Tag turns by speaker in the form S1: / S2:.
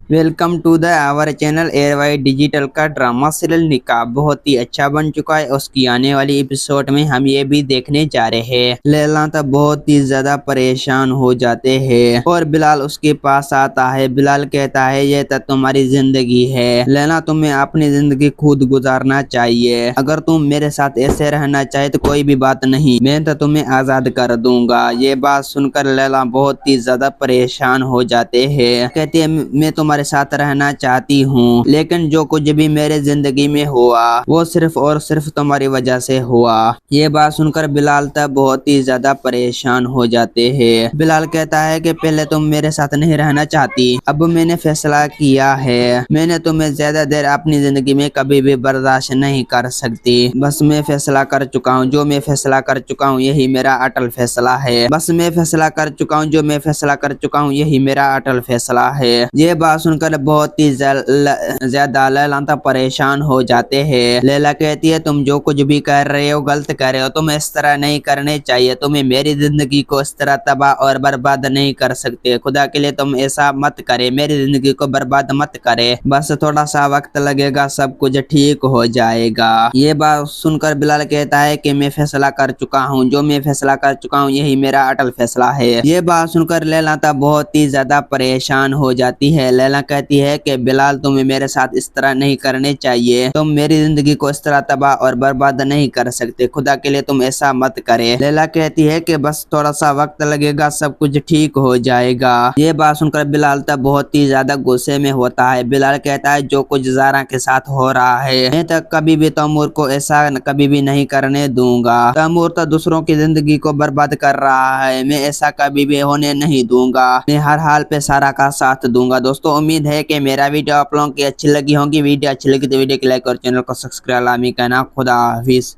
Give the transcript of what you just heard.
S1: Welcome to the our channel ARY Digital का drama serial Nikah बहुत ही अच्छा बन चुका है। उसकी आने वाली एपिसोड में हम ये भी देखने जा रहे हैं। लैला तो बहुत ही ज्यादा परेशान हो जाते हैं और बिलाल उसके पास आता है। बिलाल कहता है ये तो तुम्हारी जिंदगी है लैला, तुम्हें अपनी जिंदगी खुद गुजारना चाहिए। अगर तुम मेरे साथ ऐसे रहना चाहे तो कोई भी बात नहीं, मैं तो तुम्हें आजाद कर दूंगा। ये बात सुनकर लैला बहुत ही ज्यादा परेशान हो जाते हैं। कहती है मैं तुम्हारे साथ रहना चाहती हूँ, लेकिन जो कुछ भी मेरे जिंदगी में हुआ वो सिर्फ और सिर्फ तुम्हारी वजह से हुआ। ये बात सुनकर बिलाल तब बहुत ही ज्यादा परेशान हो जाते हैं। बिलाल कहता है कि पहले तुम मेरे साथ नहीं रहना चाहती, अब मैंने फैसला किया है। मैंने तुम्हें ज्यादा देर अपनी जिंदगी में कभी भी बर्दाश्त नहीं कर सकती। बस मैं फैसला कर चुका हूँ, जो मैं फैसला कर चुका हूँ यही मेरा अटल फैसला है। बस मैं फैसला कर चुका हूँ, जो मैं फैसला कर चुका हूँ यही मेरा अटल फैसला है। ये बात सुनकर बहुत ही ज्यादा लैला तो परेशान हो जाते हैं। लैला कहती है तुम जो कुछ भी कर रहे हो गलत कर रहे हो, तुम इस तरह नहीं करने चाहिए। तुम्हें मेरी जिंदगी को इस तरह तबाह और बर्बाद नहीं कर सकते। खुदा के लिए तुम ऐसा मत करे, मेरी जिंदगी को बर्बाद मत करे। बस थोड़ा सा वक्त लगेगा, सब कुछ ठीक हो जाएगा। ये बात सुनकर बिलाल कहता है कि मैं फैसला कर चुका हूँ, जो मैं फैसला कर चुका हूँ यही मेरा अटल फैसला है। ये बात सुनकर लैला तो बहुत ही ज्यादा परेशान हो जाती है। लैला कहती है कि बिलाल तुम्हें मेरे साथ इस तरह नहीं करने चाहिए, तुम मेरी जिंदगी को इस तरह तबाह और बर्बाद नहीं कर सकते। खुदा के लिए तुम ऐसा मत करे। लैला कहती है कि बस थोड़ा सा वक्त लगेगा, सब कुछ ठीक हो जाएगा। ये बात सुनकर बिलाल तब बहुत ही ज्यादा गुस्से में होता है। बिलाल कहता है जो कुछ ज़ारा के साथ हो रहा है मैं तो कभी भी तैमूर को ऐसा कभी भी नहीं करने दूंगा। तैमूर तो दूसरों की जिंदगी को बर्बाद कर रहा है, मैं ऐसा कभी भी होने नहीं दूंगा। मैं हर हाल पे सारा का साथ दूंगा। दोस्तों उम्मीद है कि मेरा वीडियो आप लोगों की अच्छी लगी होगी। वीडियो अच्छी लगी तो वीडियो को लाइक और चैनल को सब्सक्राइब लामी करना। खुदा हाफिज।